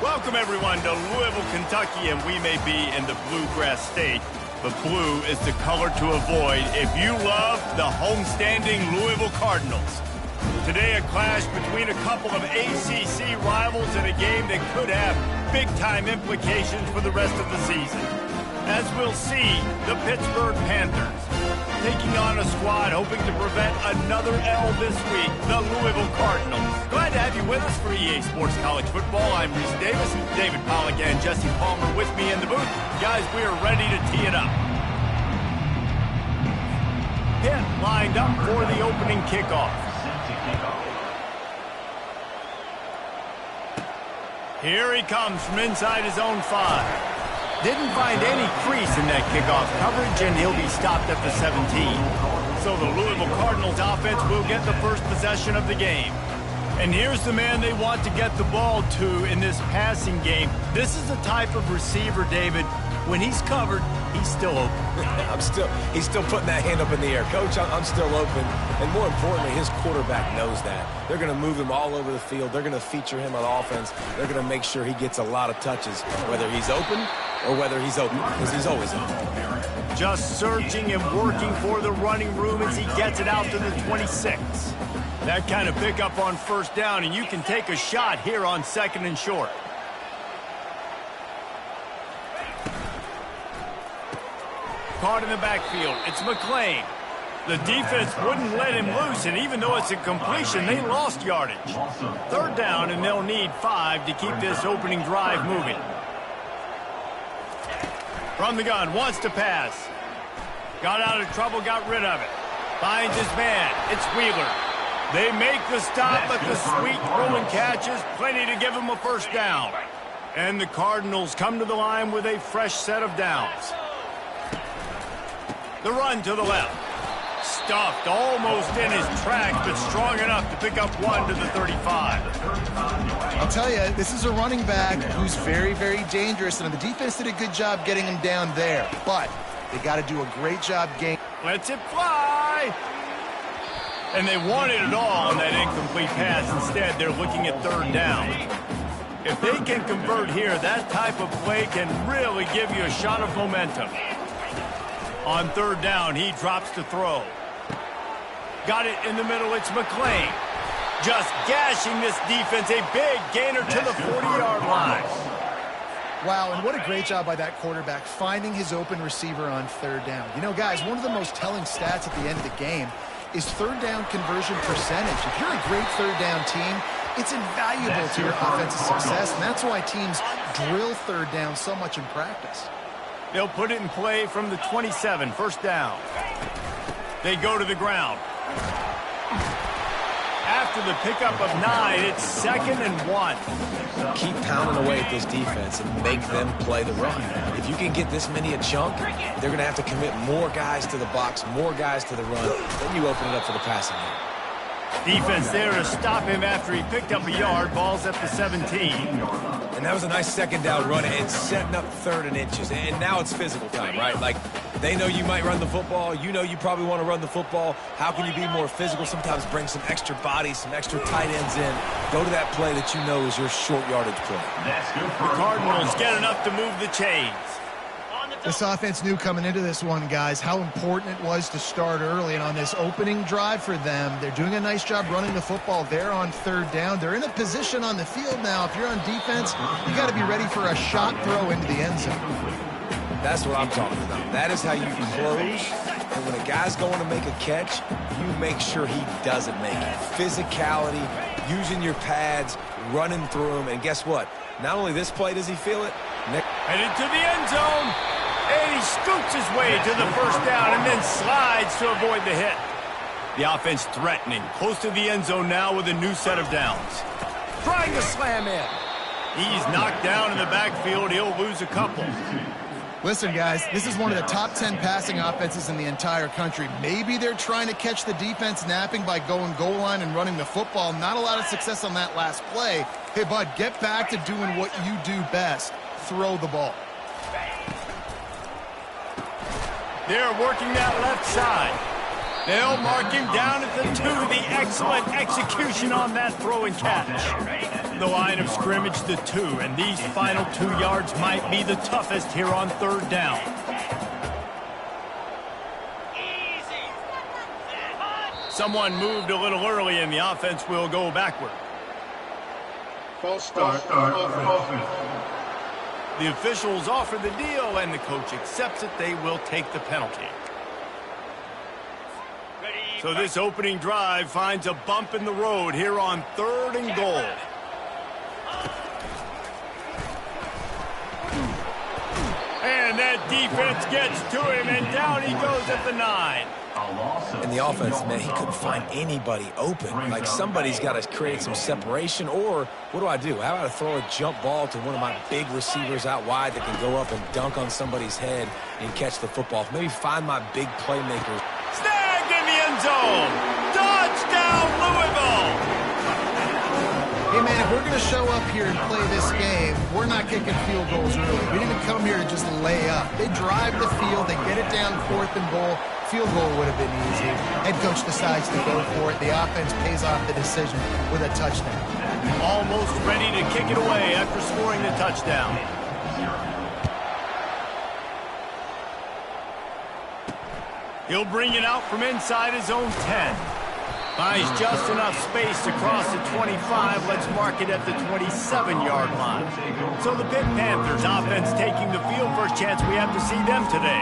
Welcome, everyone, to Louisville, Kentucky, and we may be in the Bluegrass State, but blue is the color to avoid if you love the homestanding Louisville Cardinals. Today, a clash between a couple of ACC rivals in a game that could have big-time implications for the rest of the season. As we'll see, the Pittsburgh Panthers taking on a squad hoping to prevent another L this week, the Louisville Cardinals. Glad to have you with us for EA Sports College Football. I'm Reese Davis, David Pollack and Jesse Palmer with me in the booth. Guys, we are ready to tee it up. Pitt lined up for the opening kickoff. Here he comes from inside his own 5. Didn't find any crease in that kickoff coverage, and he'll be stopped at the 17. So the Louisville Cardinals offense will get the first possession of the game. And here's the man they want to get the ball to in this passing game. This is the type of receiver, David, when he's covered, he's still open. He's still putting that hand up in the air. Coach, I'm still open. And more importantly, his quarterback knows that. They're going to move him all over the field. They're going to feature him on offense. They're going to make sure he gets a lot of touches, whether he's open or whether he's open, because he's always open. Just searching and working for the running room as he gets it out to the 26. That kind of pickup on first down, and you can take a shot here on 2nd and short. Caught in the backfield. It's McClain. The defense wouldn't let him loose, and even though it's a completion, they lost yardage. 3rd down, and they'll need 5 to keep this opening drive moving. From the gun, wants to pass. Got out of trouble, got rid of it. Finds his man. It's Wheeler. They make the stop, but the sweet throwing catch is plenty to give him a first down. And the Cardinals come to the line with a fresh set of downs. The run to the left. Stuffed almost in his tracks, but strong enough to pick up 1 to the 35. I'll tell you, this is a running back who's very, very dangerous, and the defense did a good job getting him down there. But they got to do a great job gaining. Lets it fly. And they wanted it all on that incomplete pass. Instead, they're looking at 3rd down. If they can convert here, that type of play can really give you a shot of momentum. On 3rd down, he drops to throw. Got it in the middle. It's McClain. Just gashing this defense. A big gainer to the 40-yard line. Wow, and what a great job by that quarterback finding his open receiver on 3rd down. You know, guys, one of the most telling stats at the end of the game is 3rd down conversion percentage. If you're a great 3rd down team, it's invaluable to your offensive success, and that's why teams drill 3rd down so much in practice. They'll put it in play from the 27, 1st down. They go to the ground. After the pickup of 9, it's 2nd and 1. Keep pounding away at this defense and make them play the run. If you can get this many a chunk, they're going to have to commit more guys to the box, more guys to the run. Then you open it up for the passing game. Defense there to stop him after he picked up a yard. Ball's at the 17. And that was a nice 2nd down run and setting up 3rd and inches. And now it's physical time, right? Like, they know you might run the football. You know you probably want to run the football. How can you be more physical? Sometimes bring some extra bodies, some extra tight ends in. Go to that play that you know is your short yardage play. The Cardinals get enough to move the chains. This offense knew coming into this one, guys, how important it was to start early. And on this opening drive for them, they're doing a nice job running the football. They're on 3rd down. They're in a position on the field now. If you're on defense, you got to be ready for a shot throw into the end zone. That's what I'm talking about. That is how you close. And when a guy's going to make a catch, you make sure he doesn't make it. Physicality, using your pads, running through him. And guess what? Not only this play does he feel it. Headed to the end zone. And he scoots his way to the 1st down and then slides to avoid the hit. The offense threatening. Close to the end zone now with a new set of downs. Trying to slam in. He's knocked down in the backfield. He'll lose a couple. Listen, guys, this is one of the top 10 passing offenses in the entire country. Maybe they're trying to catch the defense napping by going goal line and running the football. Not a lot of success on that last play. Hey, bud, get back to doing what you do best. Throw the ball. They're working that left side. They'll mark him down at the 2. The excellent execution on that throw and catch. the line of scrimmage to 2, and these final 2 yards might be the toughest here on 3rd down. Someone moved a little early, and the offense will go backward. False start. The officials offer the deal, and the coach accepts it. They will take the penalty. So this opening drive finds a bump in the road here on 3rd and goal. And that defense gets to him, and down he goes at the 9. And the offense, man, he couldn't find anybody open. Like, somebody's got to create some separation, or what do? How about I throw a jump ball to one of my big receivers out wide that can go up and dunk on somebody's head and catch the football? Maybe find my big playmakers. Snagged in the end zone. Touchdown, Louisville. Hey, man, if we're going to show up here and play this game, we're not kicking field goals early. We didn't come here to just lay up. They drive the field. They get it down 4th and goal. Field goal would have been easy. Head coach decides to go for it. The offense pays off the decision with a touchdown. Almost ready to kick it away after scoring the touchdown. He'll bring it out from inside his own 10. Finds just enough space to cross the 25. Let's mark it at the 27-yard line. So the Pitt Panthers offense taking the field. First chance we have to see them today.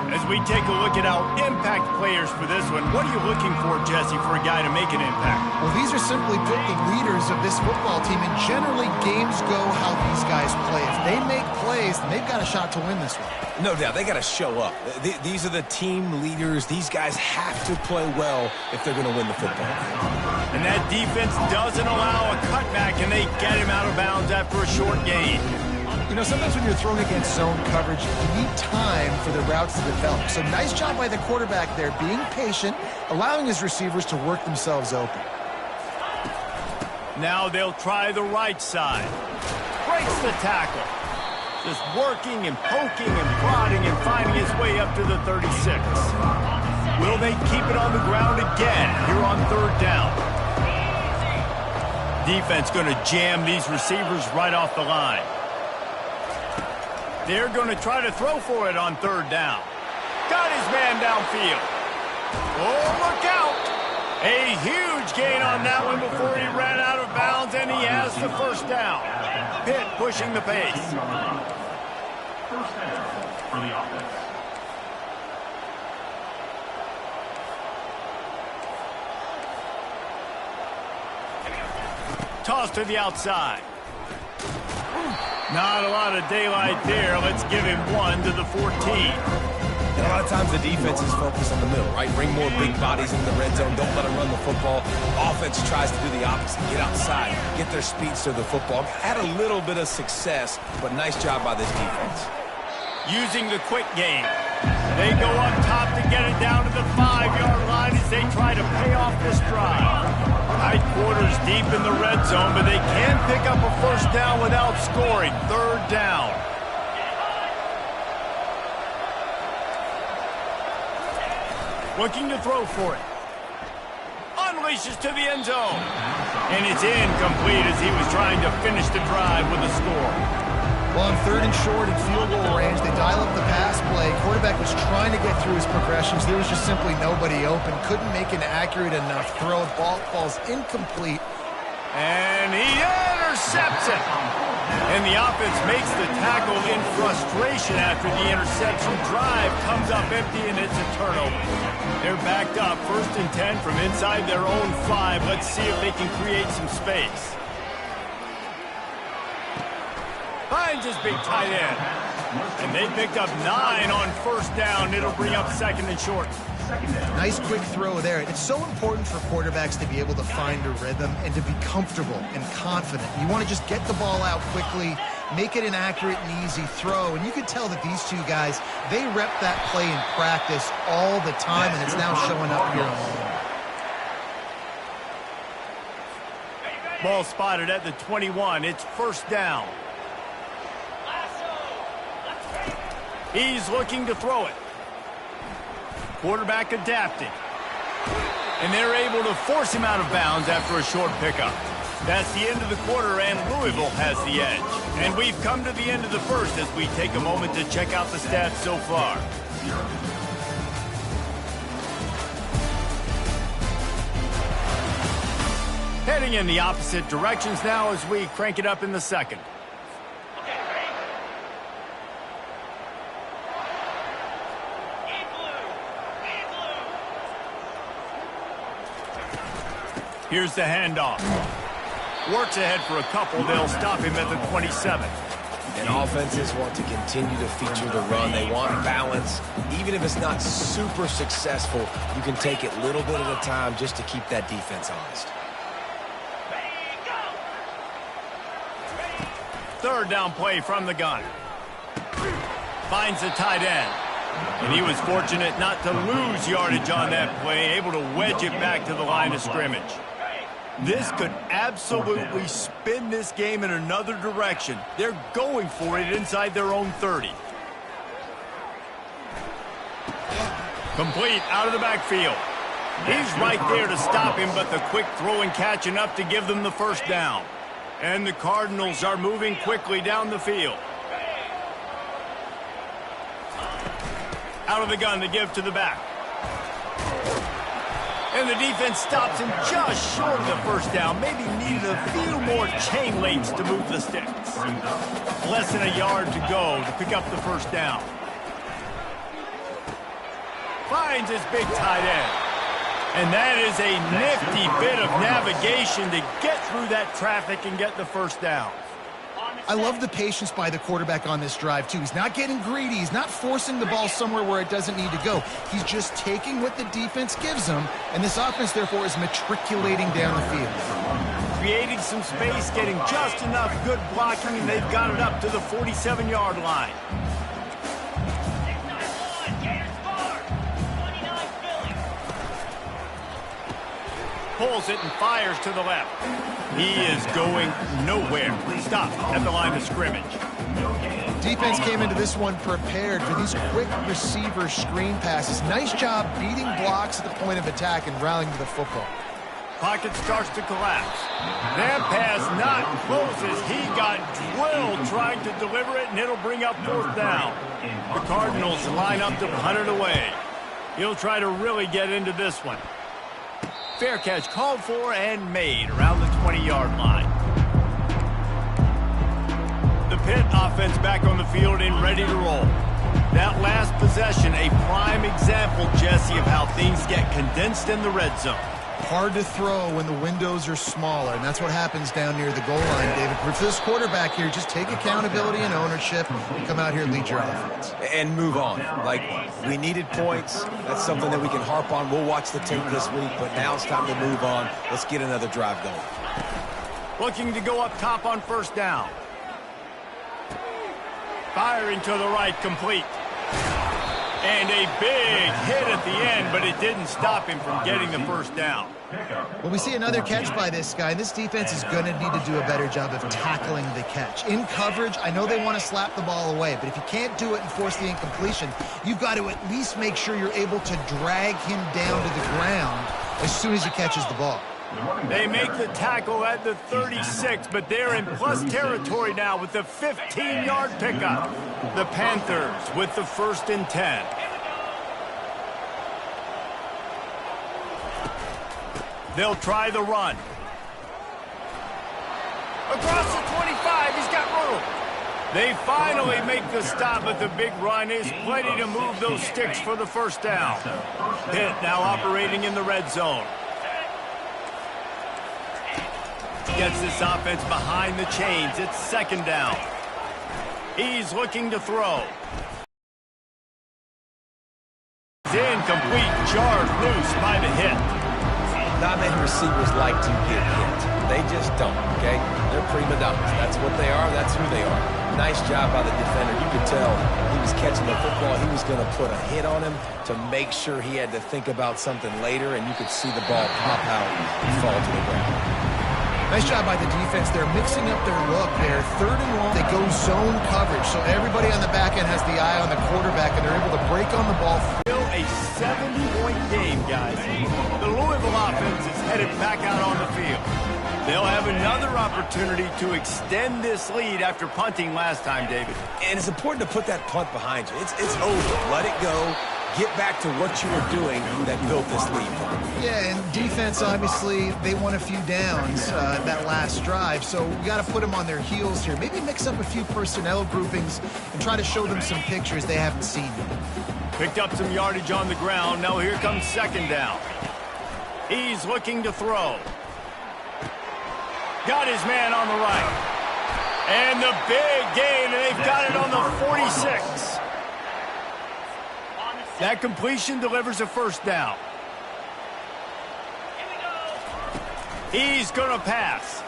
As we take a look at our impact players for this one, what are you looking for, Jesse, for a guy to make an impact? Well, these are simply put the leaders of this football team, and generally games go how these guys play. If they make plays, then they've got a shot to win this one. No doubt, they got to show up. These are the team leaders. These guys have to play well if they're going to win the football game. And that defense doesn't allow a cutback, and they get him out of bounds after a short gain. You know, sometimes when you're thrown against zone coverage, you need time for the routes to develop. So nice job by the quarterback there, being patient, allowing his receivers to work themselves open. Now they'll try the right side. Breaks the tackle. Just working and poking and prodding and finding his way up to the 36. Will they keep it on the ground again here on 3rd down? Defense going to jam these receivers right off the line. They're going to try to throw for it on 3rd down. Got his man downfield. Oh, look out! A huge gain on that one before he ran out of bounds, and he has the 1st down. Pitt pushing the pace. 1st down for the offense. Toss to the outside. Not a lot of daylight there. Let's give him 1 to the 14. And a lot of times the defense is focused on the middle, right? Bring more big bodies in the red zone. Don't let them run the football. Offense tries to do the opposite. Get outside. Get their speeds to the football. Had a little bit of success, but nice job by this defense. Using the quick game. They go up top to get it down to the 5-yard line as they try to pay off this drive. Tight quarters deep in the red zone, but they can pick up a 1st down without scoring. 3rd down. Looking to throw for it. Unleashes to the end zone. And it's incomplete as he was trying to finish the drive with a score. Well, on 3rd and short and field goal range, they dial up the pass play. Quarterback was trying to get through his progressions. There was just simply nobody open. Couldn't make an accurate enough throw. Ball falls incomplete. And he intercepts it. And the offense makes the tackle in frustration after the interception. Drive comes up empty, and it's a turnover. They're backed up 1st and 10 from inside their own 5. Let's see if they can create some space. Finds his big tight end. And they picked up 9 on 1st down. It'll bring up 2nd and short. Nice quick throw there. It's so important for quarterbacks to be able to find a rhythm and to be comfortable and confident. You want to just get the ball out quickly, make it an accurate and easy throw. And you can tell that these two guys, they rep that play in practice all the time, and it's now showing up here on the line. Ball spotted at the 21. It's 1st down. He's looking to throw it. Quarterback adapting. And they're able to force him out of bounds after a short pickup. That's the end of the quarter, and Louisville has the edge. And we've come to the end of the first as we take a moment to check out the stats so far. Heading in the opposite directions now as we crank it up in the second. Here's the handoff. Works ahead for a couple. They'll stop him at the 27. And offenses want to continue to feature the run. They want balance. Even if it's not super successful, you can take it little bit at a time just to keep that defense honest. Third down play from the gun. Finds the tight end. And he was fortunate not to lose yardage on that play, able to wedge it back to the line of scrimmage. This could absolutely spin this game in another direction. They're going for it inside their own 30. Complete out of the backfield. He's right there to stop him, but the quick throw and catch enough to give them the first down. And the Cardinals are moving quickly down the field. Out of the gun to give to the back. And the defense stops him just short of the first down. Maybe needed a few more chain links to move the sticks. Less than a yard to go to pick up the first down. Finds his big tight end. And that is a nifty bit of navigation to get through that traffic and get the first down. I love the patience by the quarterback on this drive, too. He's not getting greedy. He's not forcing the ball somewhere where it doesn't need to go. He's just taking what the defense gives him, and this offense, therefore, is matriculating down the field. Creating some space, getting just enough good blocking, and they've got it up to the 47-yard line. Pulls it and fires to the left. He is going nowhere. Stopped at the line of scrimmage. Defense came into this one prepared for these quick receiver screen passes. Nice job beating blocks at the point of attack and rallying to the football. Pocket starts to collapse. That pass not closes. He got drilled trying to deliver it, and it'll bring up fourth down. The Cardinals line up to punt it away. He'll try to really get into this one. Fair catch called for and made around the 20-yard line. The Pitt offense back on the field and ready to roll. That last possession, a prime example, Jesse, of how things get condensed in the red zone. Hard to throw when the windows are smaller, and that's what happens down near the goal line, David. For this quarterback here, just take accountability and ownership and come out here and lead your offense. And move on. Like, we needed points. That's something that we can harp on. We'll watch the tape this week, but now it's time to move on. Let's get another drive going. Looking to go up top on first down. Firing to the right, complete. And a big hit at the end, but it didn't stop him from getting the first down. Well, we see another catch by this guy. This defense is going to need to do a better job of tackling the catch. In coverage, I know they want to slap the ball away, but if you can't do it and force the incompletion, you've got to at least make sure you're able to drag him down to the ground as soon as he catches the ball. They make the tackle at the 36, but they're in plus territory now with the 15-yard pickup. The Panthers with the 1st and 10. They'll try the run. Across the 25, he's got room. They finally make the stop, but the big run is plenty to move those sticks for the first down. Pitt now operating in the red zone. Gets this offense behind the chains. It's 2nd down. He's looking to throw. It's incomplete, jarred loose by the hit. Not many receivers like to get hit. They just don't, okay? They're prima donnas. That's what they are. That's who they are. Nice job by the defender. You could tell he was catching the football. He was going to put a hit on him to make sure he had to think about something later, and you could see the ball pop out and fall to the ground. Nice job by the defense. They're mixing up their look there. 3rd and long, they go zone coverage. So everybody on the back end has the eye on the quarterback, and they're able to break on the ball. Still a 7-point game, guys. The Louisville offense is headed back out on the field. They'll have another opportunity to extend this lead after punting last time, David. And it's important to put that punt behind you. It's over. Let it go. Get back to what you were doing that built this lead. Yeah, and defense, obviously, they won a few downs that last drive, so we got to put them on their heels here. Maybe mix up a few personnel groupings and try to show them some pictures they haven't seen yet. Picked up some yardage on the ground. Now here comes second down. He's looking to throw. Got his man on the right. And the big gain, and they've got it on the 46. That completion delivers a first down. He's going to pass.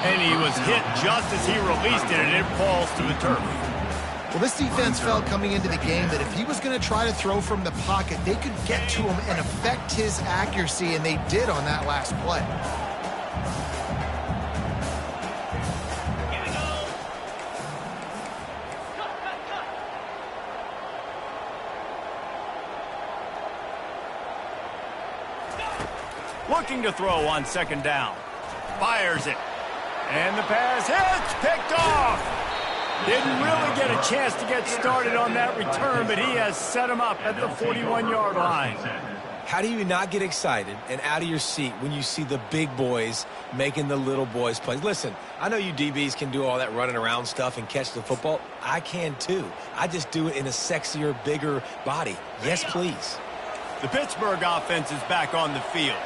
And he was hit just as he released it, and it falls to the turf. Well, this defense felt coming into the game that if he was going to try to throw from the pocket, they could get to him and affect his accuracy, and they did on that last play. Looking to throw on second down. Fires it. And the pass hits. Picked off. Didn't really get a chance to get started on that return, but he has set him up at the 41-yard line. How do you not get excited and out of your seat when you see the big boys making the little boys play? Listen, I know you DBs can do all that running around stuff and catch the football. I can too. I just do it in a sexier, bigger body. Yes, please. The Pittsburgh offense is back on the field.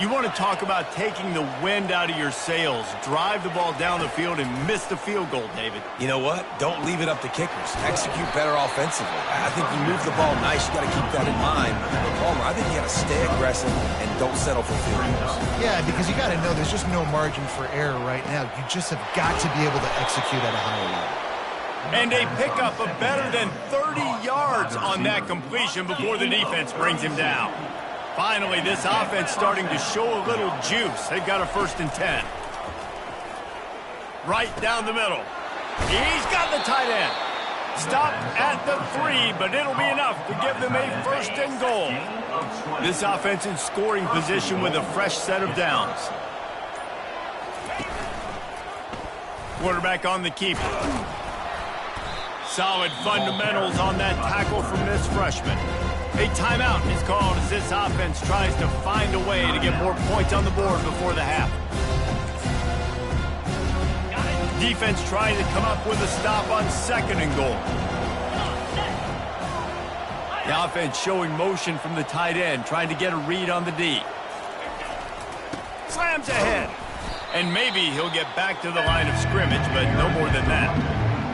You want to talk about taking the wind out of your sails. Drive the ball down the field and miss the field goal, David. You know what? Don't leave it up to kickers. Execute better offensively. I think you move the ball nice. You got to keep that in mind. But Palmer, I think you got to stay aggressive and don't settle for field goals. Yeah, because you got to know there's just no margin for error right now. You just have got to be able to execute at a higher level. And they pick up a better than 30 yards on that completion before the defense brings him down. Finally, this offense starting to show a little juice. They've got a 1st and 10. Right down the middle. He's got the tight end. Stopped at the 3, but it'll be enough to give them a 1st and goal. This offense in scoring position with a fresh set of downs. Quarterback on the keeper. Solid fundamentals on that tackle from this freshman. A timeout is called as this offense tries to find a way to get more points on the board before the half. Defense trying to come up with a stop on 2nd and goal. The offense showing motion from the tight end, trying to get a read on the D. Slams ahead. And maybe he'll get back to the line of scrimmage, but no more than that.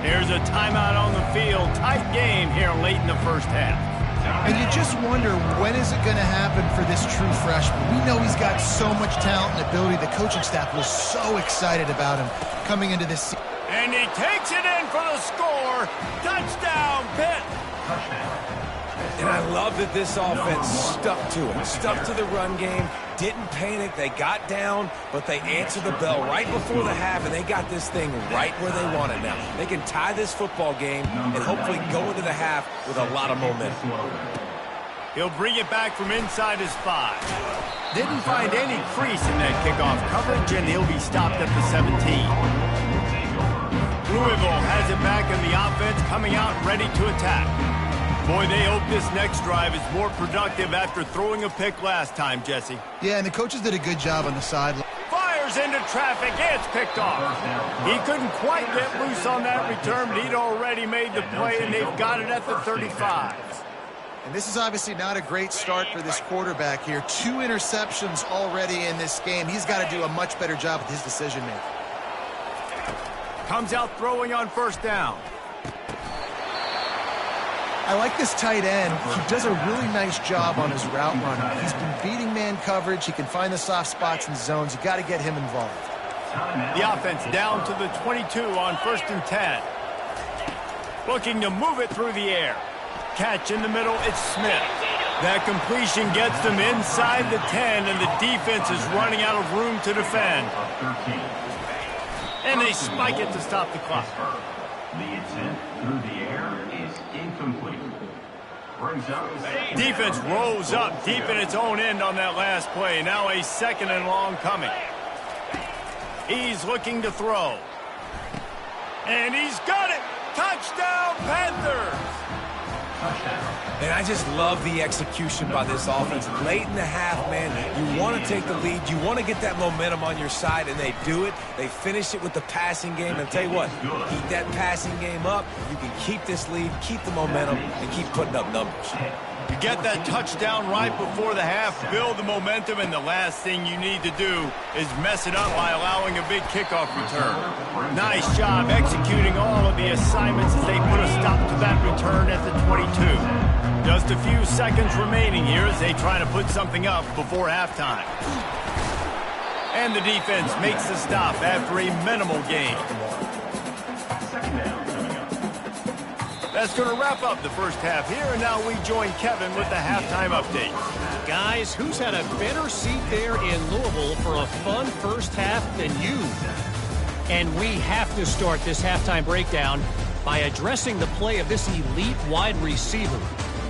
Here's a timeout on the field. Tight game here late in the first half. And you just wonder, when is it going to happen for this true freshman? We know he's got so much talent and ability. The coaching staff was so excited about him coming into this season. And he takes it in for the score. Touchdown, Pitt. And I love that this offense stuck to it. Stuck to the run game. Didn't panic. They got down, but they answered the bell right before the half, and they got this thing right where they want it now. They can tie this football game and hopefully go into the half with a lot of momentum. He'll bring it back from inside his 5. Didn't find any crease in that kickoff coverage, and he'll be stopped at the 17. Louisville has it back, and the offense coming out ready to attack. Boy, they hope this next drive is more productive after throwing a pick last time, Jesse. Yeah, and the coaches did a good job on the sideline. Fires into traffic. It's picked off. He couldn't quite get loose on that return, but he'd already made the play, and they've got it at the 35. And this is obviously not a great start for this quarterback here. 2 interceptions already in this game. He's got to do a much better job with his decision-making. Comes out throwing on 1st down. I like this tight end. He does a really nice job on his route running. He's been beating man coverage. He can find the soft spots and zones. You got to get him involved. The offense down to the 22 on 1st and 10. Looking to move it through the air. Catch in the middle, it's Smith. That completion gets them inside the 10, and the defense is running out of room to defend. And they spike it to stop the clock. The attempt through the air is incomplete. Defense rose up deep in its own end on that last play. Now a 2nd and long coming. He's looking to throw. And he's got it! Touchdown, Panthers! And I just love the execution by this offense. Late in the half, man, you want to take the lead. You want to get that momentum on your side, and they do it. They finish it with the passing game. And I'll tell you what, keep that passing game up. You can keep this lead, keep the momentum, and keep putting up numbers. You get that touchdown right before the half, build the momentum, and the last thing you need to do is mess it up by allowing a big kickoff return. Nice job executing all of the assignments as they put a stop to that return at the 22. Just a few seconds remaining here as they try to put something up before halftime. And the defense makes the stop after a minimal gain. That's going to wrap up the first half here, and now we join Kevin with the halftime update. Guys, who's had a better seat there in Louisville for a fun first half than you? And we have to start this halftime breakdown by addressing the play of this elite wide receiver.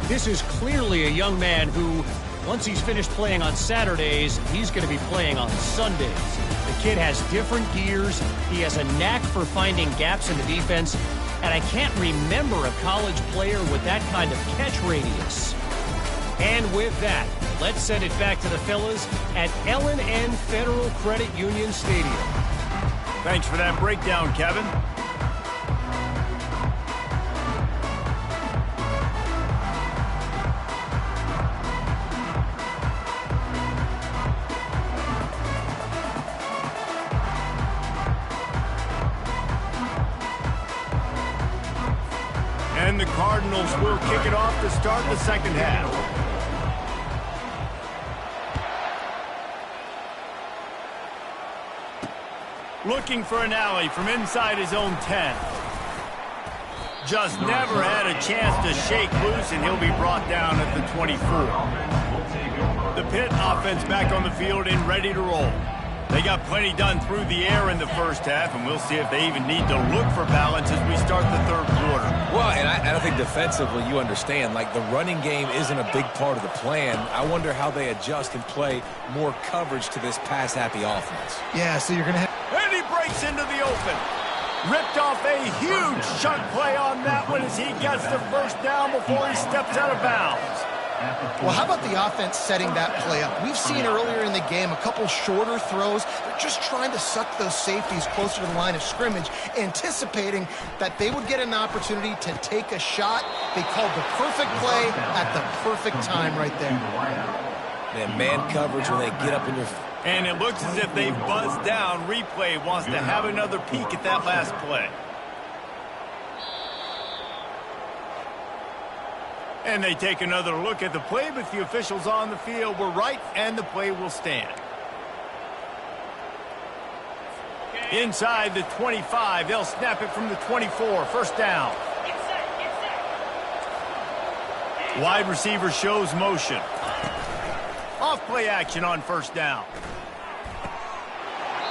This is clearly a young man who, once he's finished playing on Saturdays, he's going to be playing on Sundays. The kid has different gears. He has a knack for finding gaps in the defense. And I can't remember a college player with that kind of catch radius. And with that, let's send it back to the fellas at L&N Federal Credit Union Stadium. Thanks for that breakdown, Kevin. And the Cardinals will kick it off to start the second half. Looking for an alley from inside his own 10. Just never had a chance to shake loose, and he'll be brought down at the 24. The Pitt offense back on the field and ready to roll. They got plenty done through the air in the first half, and we'll see if they even need to look for balance as we start the third quarter. Well, and I think defensively, you understand, like the running game isn't a big part of the plan. I wonder how they adjust and play more coverage to this pass-happy offense. Yeah, so you're going to have... And he breaks into the open. Ripped off a huge chunk play on that one as he gets the first down before he steps out of bounds. Well, how about the offense setting that play up? We've seen earlier in the game a couple shorter throws. They're just trying to suck those safeties closer to the line of scrimmage, anticipating that they would get an opportunity to take a shot. They called the perfect play at the perfect time right there. Man coverage when they get up in your... And it looks as if they've buzzed down. Replay wants to have another peek at that last play. And they take another look at the play, but the officials on the field were right, and the play will stand. Inside the 25, they'll snap it from the 24. First down. Wide receiver shows motion. Off play action on first down.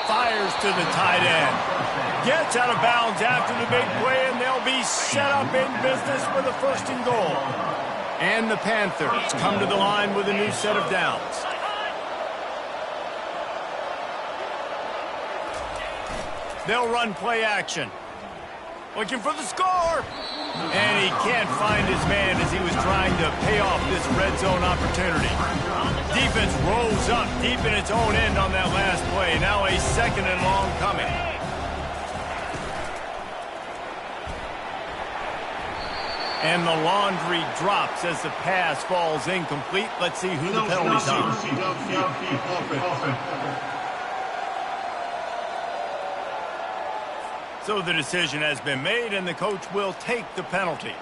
Fires to the tight end. Gets out of bounds after the big play, and they'll be set up in business with a first and goal. And the Panthers come to the line with a new set of downs. They'll run play action. Looking for the score. And he can't find his man as he was trying to pay off this red zone opportunity. Defense rolls up deep in its own end on that last play. Now a second and long coming. And the laundry drops as the pass falls incomplete. Let's see who the penalty's on. So the decision has been made, and the coach will take the penalty.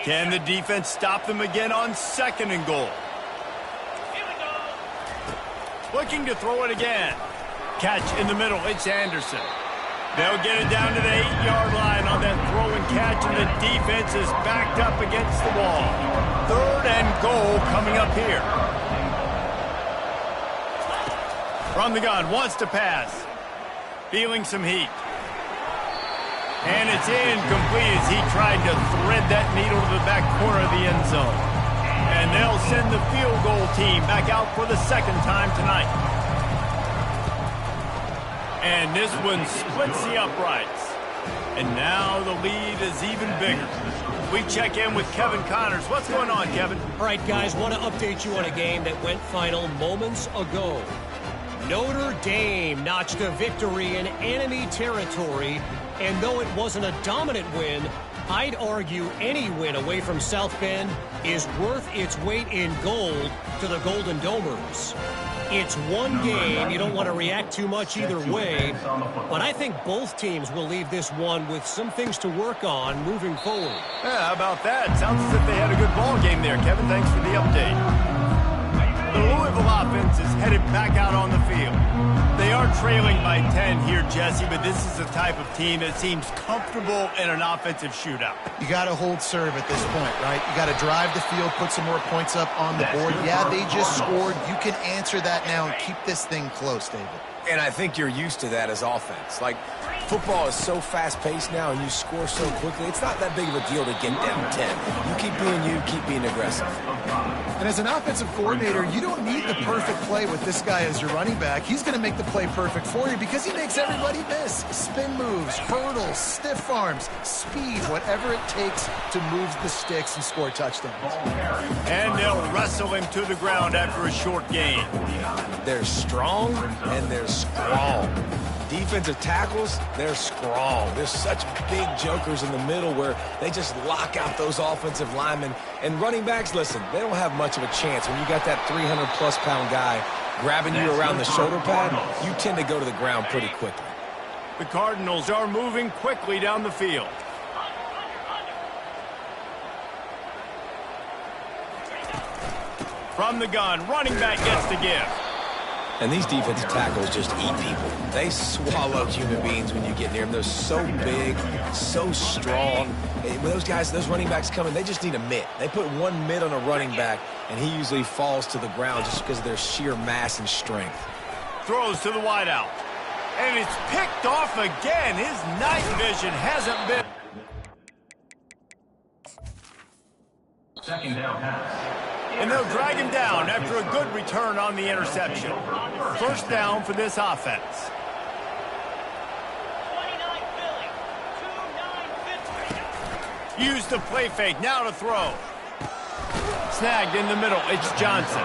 Can the defense stop them again on second and goal? Looking to throw it again. Catch in the middle. It's Anderson. They'll get it down to the 8-yard line on that throw and catch, and the defense is backed up against the wall. Third and goal coming up here. From the gun, wants to pass. Feeling some heat. And it's incomplete as he tried to thread that needle to the back corner of the end zone. And they'll send the field goal team back out for the second time tonight. And this one splits the uprights. And now the lead is even bigger. We check in with Kevin Connors. What's going on, Kevin? All right, guys, want to update you on a game that went final moments ago. Notre Dame notched a victory in enemy territory, and though it wasn't a dominant win, I'd argue any win away from South Bend is worth its weight in gold to the Golden Domers. It's one game. You don't want to react too much either way, but I think both teams will leave this one with some things to work on moving forward. Yeah, how about that? Sounds as if they had a good ball game there, Kevin. Thanks for the update. The Louisville offense is headed back out on the field. They are trailing by 10 here, Jesse, but this is the type of team that seems comfortable in an offensive shootout. You got to hold serve at this point, right? You got to drive the field, put some more points up on the board. Yeah, they just scored. You can answer that now and keep this thing close, David. And I think you're used to that as offense. Like, football is so fast-paced now and you score so quickly, it's not that big of a deal to get down 10. You keep being you, keep being aggressive. And as an offensive coordinator, you don't need the perfect play with this guy as your running back. He's going to make the play perfect for you because he makes everybody miss. Spin moves, hurdles, stiff arms, speed, whatever it takes to move the sticks and score touchdowns. And they'll wrestle him to the ground after a short gain. They're strong and they're strong. Defensive tackles, they're strong. There's such big jokers in the middle where they just lock out those offensive linemen. And running backs, listen, they don't have much of a chance. When you got that 300-plus pound guy grabbing you around the shoulder pad, you tend to go to the ground pretty quickly. The Cardinals are moving quickly down the field. From the gun, running back gets the give. And these defensive tackles just eat people. They swallow human beings when you get near them. They're so big, so strong. When those guys, those running backs come in, they just need a mitt. They put one mitt on a running back, and he usually falls to the ground just because of their sheer mass and strength. Throws to the wideout. And it's picked off again. His night vision hasn't been... Second down pass. And they'll drag him down after a good return on the interception. First down for this offense. Use the play fake, now to throw. Snagged in the middle, it's Johnson.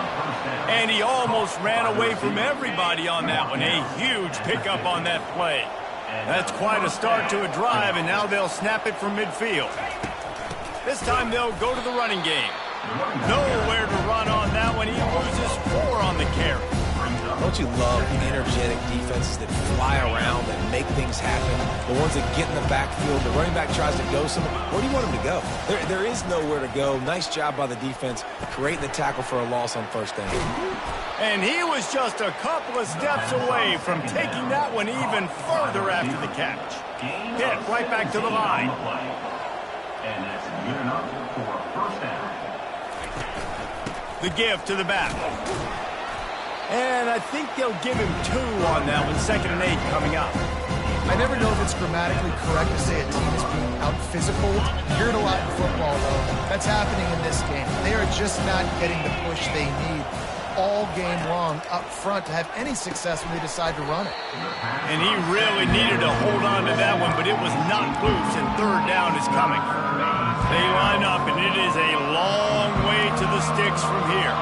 And he almost ran away from everybody on that one. A huge pickup on that play. That's quite a start to a drive, and now they'll snap it from midfield. This time they'll go to the running game. Nowhere to run on that one. He loses 4 on the carry. Don't you love energetic defenses that fly around and make things happen? The ones that get in the backfield, the running back tries to go somewhere. Where do you want him to go? There is nowhere to go. Nice job by the defense, creating the tackle for a loss on first down. And he was just a couple of steps away from taking that one even further after the catch. Pitt right back to the line. And that's good enough for a first down. The give to the back. And I think they'll give him 2 on that one. 2nd and 8 coming up. I never know if it's grammatically correct to say a team is being out-physical. You hear it a lot in football, though. That's happening in this game. They are just not getting the push they need all game long up front to have any success when they decide to run it. And he really needed to hold on to that one, but it was not loose, and 3rd down is coming. They line up, and it is a long way to the sticks from here.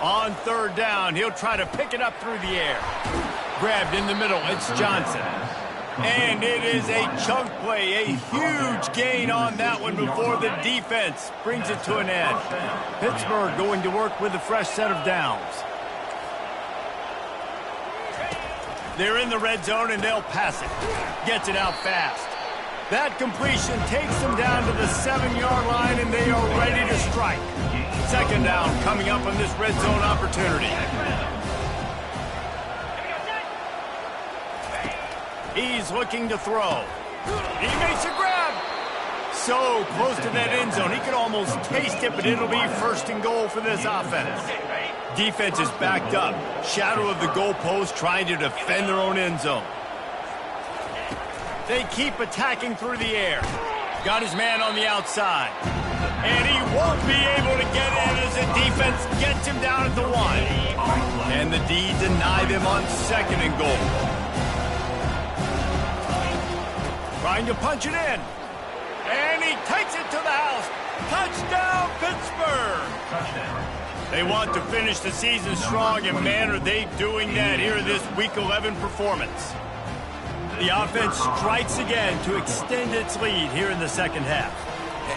On 3rd down, he'll try to pick it up through the air. Grabbed in the middle, it's Johnson. And it is a chunk play, a huge gain on that one before the defense brings it to an end. Pittsburgh going to work with a fresh set of downs. They're in the red zone, and they'll pass it. Gets it out fast. That completion takes them down to the 7-yard line, and they are ready to strike. 2nd down coming up on this red zone opportunity. He's looking to throw. He makes a grab. So close to that end zone. He could almost taste it, but it'll be 1st and goal for this offense. Defense is backed up. Shadow of the goalpost trying to defend their own end zone. They keep attacking through the air. Got his man on the outside. And he won't be able to get in as the defense gets him down at the 1. And the D deny them on 2nd and goal. Trying to punch it in. And he takes it to the house. Touchdown, Pittsburgh! Touchdown. They want to finish the season strong, and man, are they doing that here in this Week 11 performance. The offense strikes again to extend its lead here in the second half.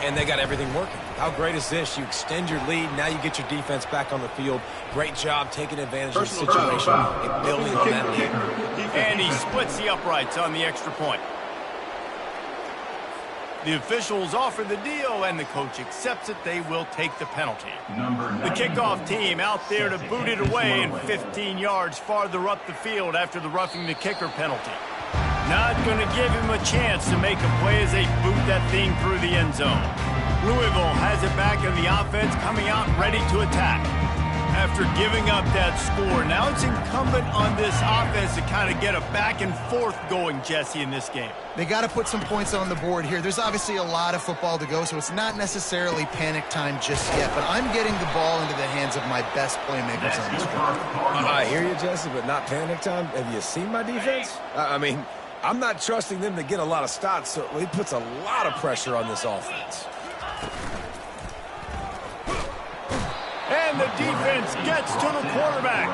And they got everything working. How great is this? You extend your lead, now you get your defense back on the field. Great job taking advantage of the situation and building on that lead. And he splits the uprights on the extra point. The officials offer the deal, and the coach accepts it. They will take the penalty. The kickoff team out there to boot it away and 15 yards farther up the field after the roughing the kicker penalty. Not going to give him a chance to make a play as they boot that thing through the end zone. Louisville has it back in the offense, coming out ready to attack. After giving up that score, now it's incumbent on this offense to kind of get a back and forth going, Jesse, in this game. They got to put some points on the board here. There's obviously a lot of football to go, so it's not necessarily panic time just yet, but I'm getting the ball into the hands of my best playmakers on this one. I hear you, Jesse, but not panic time. Have you seen my defense? I mean, I'm not trusting them to get a lot of stops, so it puts a lot of pressure on this offense. And the defense gets to the quarterback.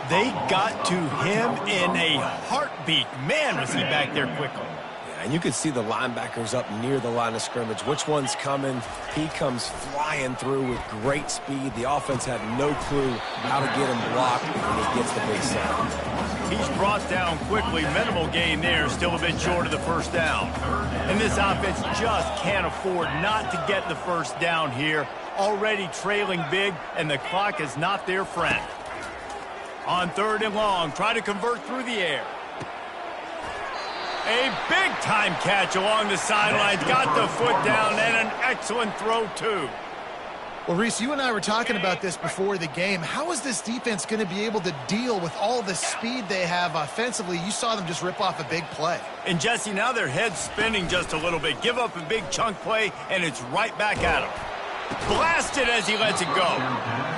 They got to him in a heartbeat. Man, was he back there quickly. Yeah, and you could see the linebackers up near the line of scrimmage. Which one's coming? He comes flying through with great speed. The offense had no clue how to get him blocked, and he gets the big sack. He's brought down quickly. Minimal gain there, still a bit short of the first down. And this offense just can't afford not to get the first down here. Already trailing big, and the clock is not their friend. On 3rd and long, try to convert through the air. A big-time catch along the sidelines. Got the foot down, and an excellent throw, too. Well, Reese, you and I were talking about this before the game. How is this defense going to be able to deal with all the speed they have offensively? You saw them just rip off a big play. And, Jesse, now their head's spinning just a little bit. Give up a big chunk play, and it's right back at him. Blasted as he lets it go.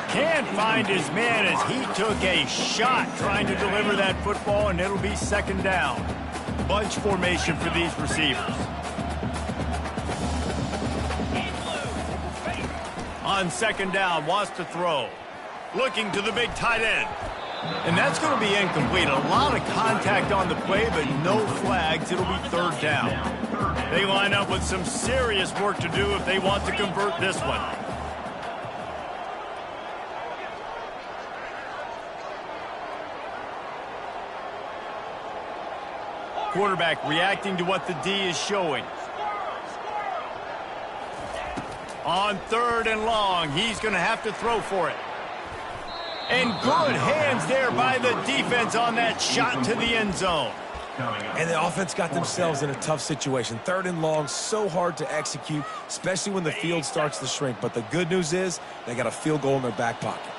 Can't find his man as he took a shot trying to deliver that football, and it'll be 2nd down. Bunch formation for these receivers. On 2nd down, wants to throw. Looking to the big tight end. And that's going to be incomplete. A lot of contact on the play, but no flags. It'll be 3rd down. They line up with some serious work to do if they want to convert this one. Quarterback reacting to what the D is showing. On 3rd and long, he's going to have to throw for it. And good hands there by the defense on that shot to the end zone. And the offense got themselves in a tough situation. 3rd and long, so hard to execute, especially when the field starts to shrink. But the good news is they got a field goal in their back pocket.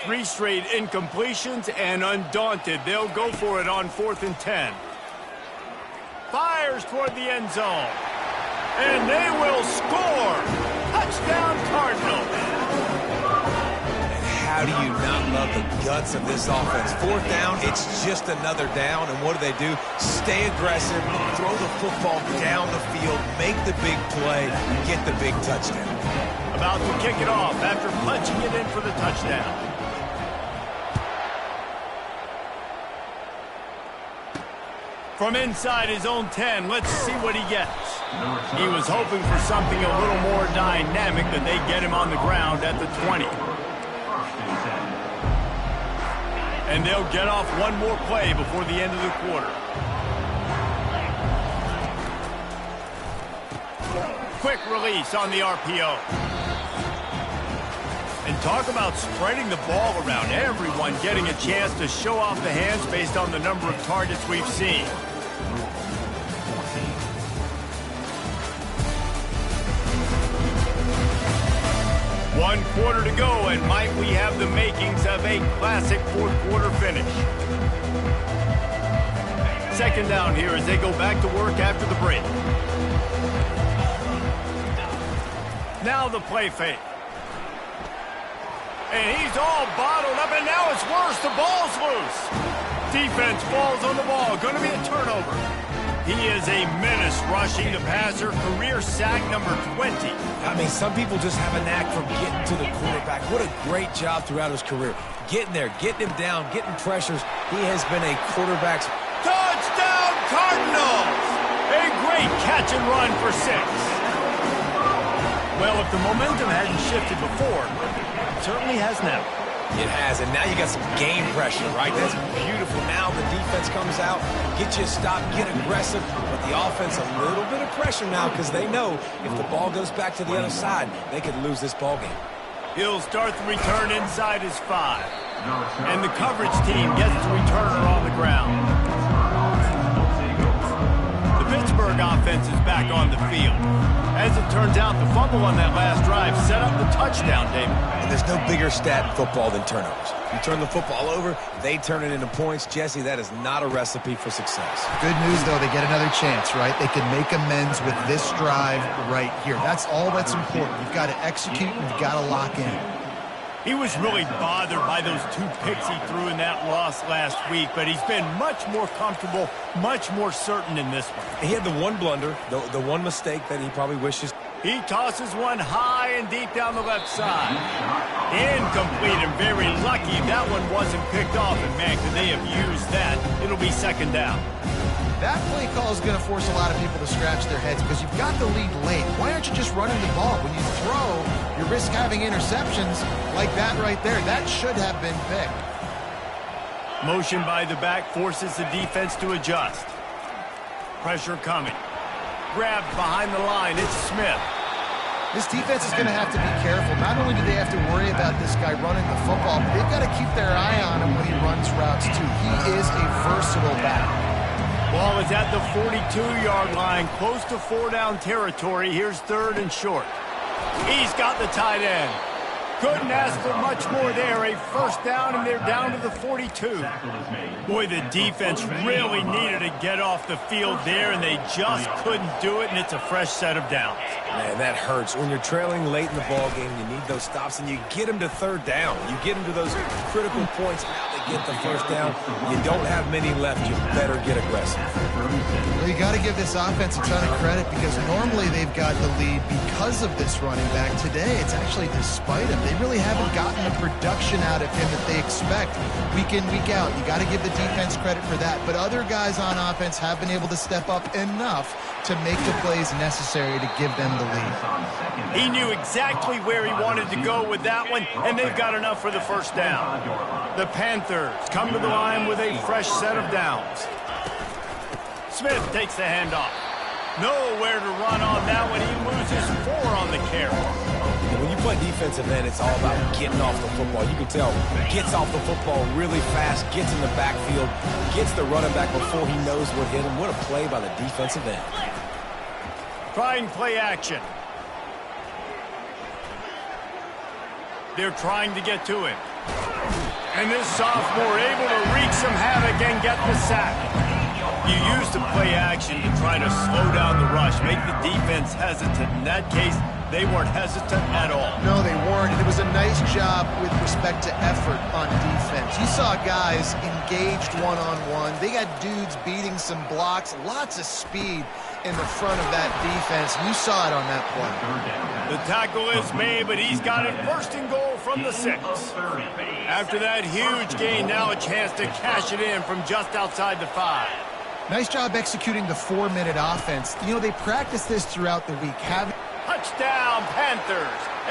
3 straight incompletions, and undaunted, they'll go for it on 4th and 10. Fires toward the end zone. And they will score. Touchdown, Cardinals. How do you not love the guts of this offense? 4th down, it's just another down, and what do? Stay aggressive, throw the football down the field, make the big play, get the big touchdown. About to kick it off after punching it in for the touchdown. From inside his own 10, let's see what he gets. He was hoping for something a little more dynamic, that they get him on the ground at the 20. And they'll get off one more play before the end of the quarter. Quick release on the RPO. And talk about spreading the ball around. Everyone getting a chance to show off the hands based on the number of targets we've seen. One quarter to go, and might we have the makings of a classic 4th quarter finish. 2nd down here as they go back to work after the break. Now the play fake. And he's all bottled up, and now it's worse. The ball's loose. Defense falls on the ball. Going to be a turnover. He is a menace rushing the passer. Career sack number 20. I mean, some people just have a knack for getting to the quarterback. What a great job throughout his career. Getting there, getting him down, getting pressures. He has been a quarterback's... Touchdown, Cardinals! A great catch and run for 6. Well, if the momentum hadn't shifted before, it certainly has now. It has, and now you got some game pressure, right? That's beautiful. Now the defense comes out, get you a stop, get aggressive, but the offense a little bit of pressure now because they know if the ball goes back to the other side, they could lose this ball game. He'll start the return inside his 5. And the coverage team gets the returner on the ground. The Pittsburgh offense is back on the field. As it turns out, the fumble on that last drive set up the touchdown, David. And there's no bigger stat in football than turnovers. You turn the football over, they turn it into points. Jesse, that is not a recipe for success. Good news, though, they get another chance, right? They can make amends with this drive right here. That's all that's important. You've got to execute and you've got to lock in. He was really bothered by those 2 picks he threw in that loss last week, but he's been much more comfortable, much more certain in this one. He had the one blunder, the one mistake that he probably wishes. He tosses one high and deep down the left side. Incomplete and very lucky that one wasn't picked off, and man, could they have used that. It'll be 2nd down. That play call is going to force a lot of people to scratch their heads because you've got the lead late. Why aren't you just running the ball? When you throw, you risk having interceptions like that right there. That should have been picked. Motion by the back forces the defense to adjust. Pressure coming. Grabbed behind the line. It's Smith. This defense is going to have to be careful. Not only do they have to worry about this guy running the football, but they've got to keep their eye on him when he runs routes too. He is a versatile back. Ball is at the 42-yard line, close to 4-down territory. Here's 3rd and short. He's got the tight end. Couldn't ask for much more there. A 1st down, and they're down to the 42. Boy, the defense really needed to get off the field there, and they just couldn't do it, and it's a fresh set of downs. Man, that hurts. When you're trailing late in the ball game, you need those stops, and you get them to 3rd down. You get them to those critical points. Now they get the 1st down. You don't have many left. You better get aggressive. Well, you got to give this offense a ton of credit because normally they've got the lead because of this running back. Today, it's actually despite him. They really haven't gotten the production out of him that they expect week in, week out. You got to give the defense credit for that. But other guys on offense have been able to step up enough to make the plays necessary to give them the lead. He knew exactly where he wanted to go with that one, and they've got enough for the 1st down. The Panthers come to the line with a fresh set of downs. Smith takes the handoff. Nowhere to run on that one. He loses 4 on the carry. When you play defensive end, it's all about getting off the football. You can tell, gets off the football really fast, gets in the backfield, gets the running back before he knows what hit him. What a play by the defensive end. Trying play action. They're trying to get to him. And this sophomore able to wreak some havoc and get the sack. You use the play action to try to slow down the rush, make the defense hesitant. In that case, they weren't hesitant at all. No, they weren't, and it was a nice job with respect to effort on defense. You saw guys engaged one-on-one. They got dudes beating some blocks, lots of speed in the front of that defense. You saw it on that play. The tackle is made, but he's got it 1st and goal from the 6. After that huge gain, now a chance to cash it in from just outside the 5. Nice job executing the 4-minute offense. You know, they practice this throughout the week. Touchdown, Panthers.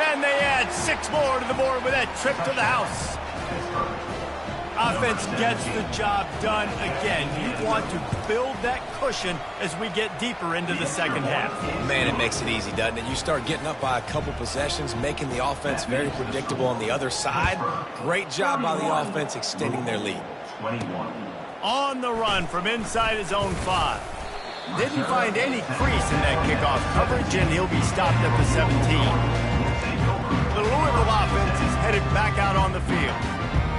And they add 6 more to the board with that trip to the house. Offense gets the job done again. You want to build that cushion as we get deeper into the 2nd half. Man, it makes it easy, doesn't it? You start getting up by a couple possessions, making the offense very predictable on the other side. Great job by the offense extending their lead. 21. On the run from inside his own 5. Didn't find any crease in that kickoff coverage, and he'll be stopped at the 17. The Louisville offense is headed back out on the field.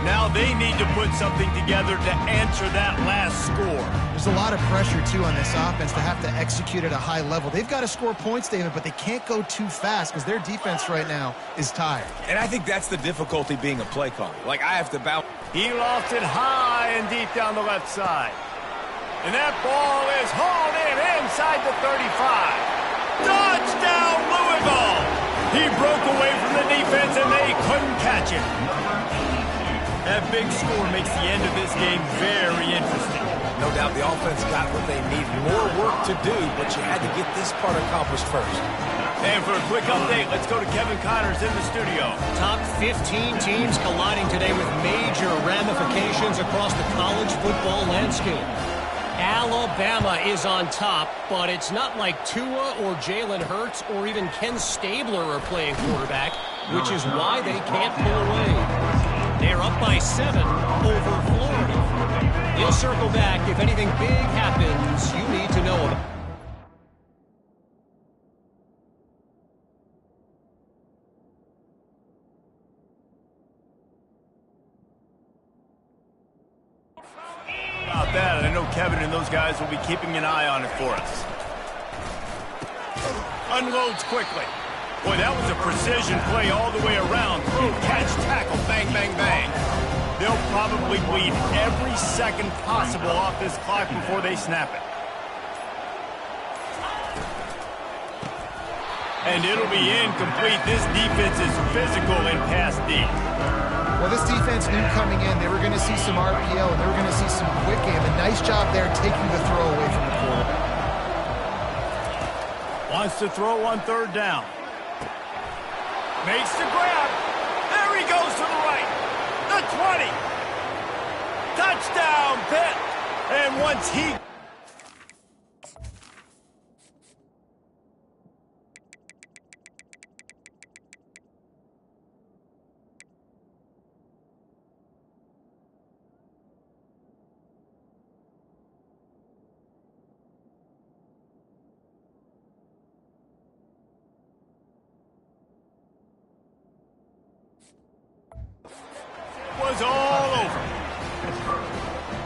Now they need to put something together to answer that last score. There's a lot of pressure, too, on this offense to have to execute at a high level. They've got to score points, David, but they can't go too fast because their defense right now is tired. And I think that's the difficulty being a play caller. Like, I have to bounce. He lofts it high and deep down the left side. And that ball is hauled in inside the 35. Touchdown, Louisville! He broke away from the defense and they couldn't catch him. That big score makes the end of this game very interesting. No doubt the offense got what they need. More work to do, but you had to get this part accomplished first. And for a quick update, let's go to Kevin Connors in the studio. Top 15 teams colliding today with major ramifications across the college football landscape. Alabama is on top, but it's not like Tua or Jalen Hurts or even Ken Stabler are playing quarterback, which is why they can't pull away. They're up by 7 over Florida. He'll circle back if anything big happens you need to know about. About that, and I know Kevin and those guys will be keeping an eye on it for us. Unloads quickly. Boy, that was a precision play all the way around. Throw, catch, tackle, bang, bang, bang. They'll probably bleed every second possible off this clock before they snap it. And it'll be incomplete. This defense is physical in pass D. Well, this defense knew coming in they were going to see some RPO and they were going to see some quick game. A nice job there taking the throw away from the quarterback. Wants to throw on third down. Makes the grab. There he goes to the right. The 20. Touchdown, Pitt. And once he... was all over.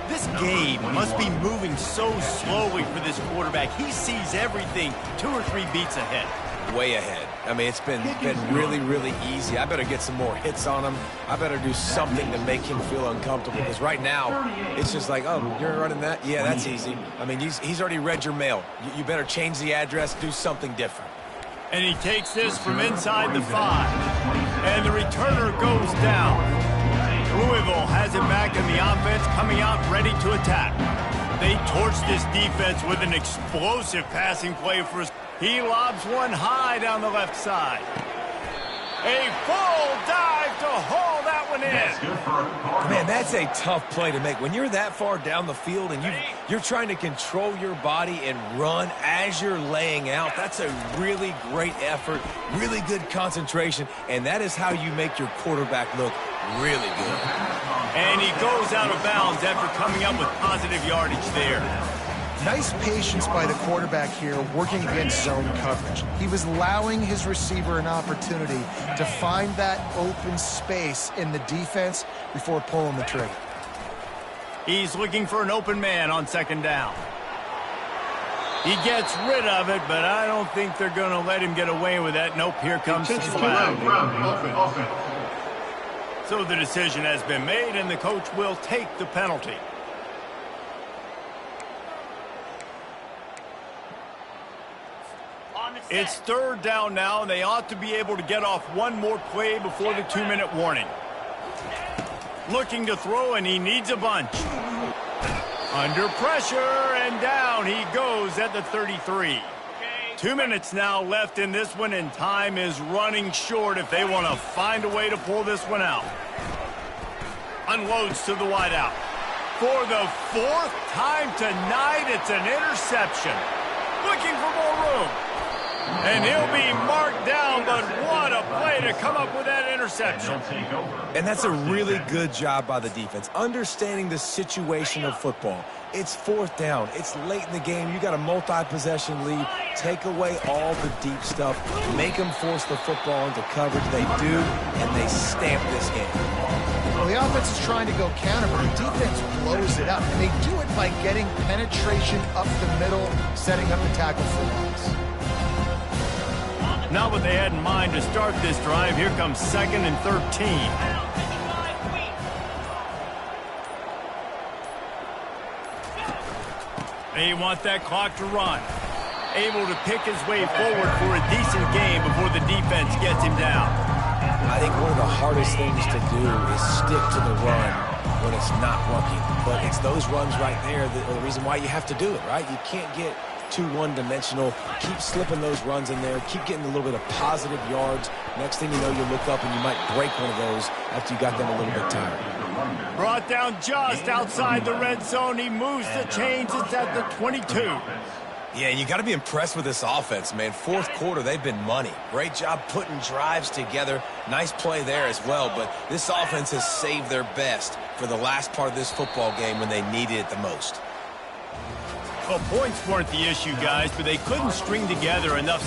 This game must be moving so slowly for this quarterback. He sees everything 2 or 3 beats ahead. Way ahead. I mean, it's been really, really easy. I better get some more hits on him. I better do something to make him feel uncomfortable because right now it's just like, oh, you're running that? Yeah, that's easy. I mean, he's already read your mail. You better change the address, do something different. And he takes this from inside the 5. And the returner goes down. Louisville has it back in the offense, coming out ready to attack. They torch this defense with an explosive passing play for his... He lobs one high down the left side. A full dive to haul that one in. Man, that's a tough play to make. When you're that far down the field and you're trying to control your body and run as you're laying out, that's a really great effort, really good concentration, and that is how you make your quarterback look really good. And he goes out of bounds after coming up with positive yardage there. Nice patience by the quarterback here working against zone coverage. He was allowing his receiver an opportunity to find that open space in the defense before pulling the trigger. He's looking for an open man on second down. He gets rid of it, but I don't think they're going to let him get away with that. Nope, here comes the flag. So the decision has been made, and the coach will take the penalty. It's third down now, and they ought to be able to get off one more play before the 2-minute warning. Looking to throw, and he needs a bunch. Under pressure, and down he goes at the 33. 2 minutes now left in this one, and time is running short if they want to find a way to pull this one out. Unloads to the wideout. For the 4th time tonight, it's an interception. Looking for more room. And he'll be marked down, but what a play to come up with that interception. And that's a really good job by the defense, understanding the situation of football. It's fourth down. It's late in the game. You got a multi-possession lead. Take away all the deep stuff. Make them force the football into coverage. They do, and they stamp this game. Well, the offense is trying to go counter, but the defense blows it up. And they do it by getting penetration up the middle, setting up the tackle for loss. Not what they had in mind to start this drive. Here comes 2nd and 13. They want that clock to run. Able to pick his way forward for a decent game before the defense gets him down. I think one of the hardest things to do is stick to the run when it's not working. But it's those runs right there that are the reason why you have to do it, right? You can't get too one-dimensional. Keep slipping those runs in there. Keep getting a little bit of positive yards. Next thing you know, you look up and you might break one of those after you got them a little bit tired. Brought down just outside the red zone. He moves the chains. It's at the 22. Yeah, you got to be impressed with this offense, man. Fourth quarter, they've been money. Great job putting drives together. Nice play there as well, but this offense has saved their best for the last part of this football game when they needed it the most. Well, points weren't the issue, guys, but they couldn't string together enough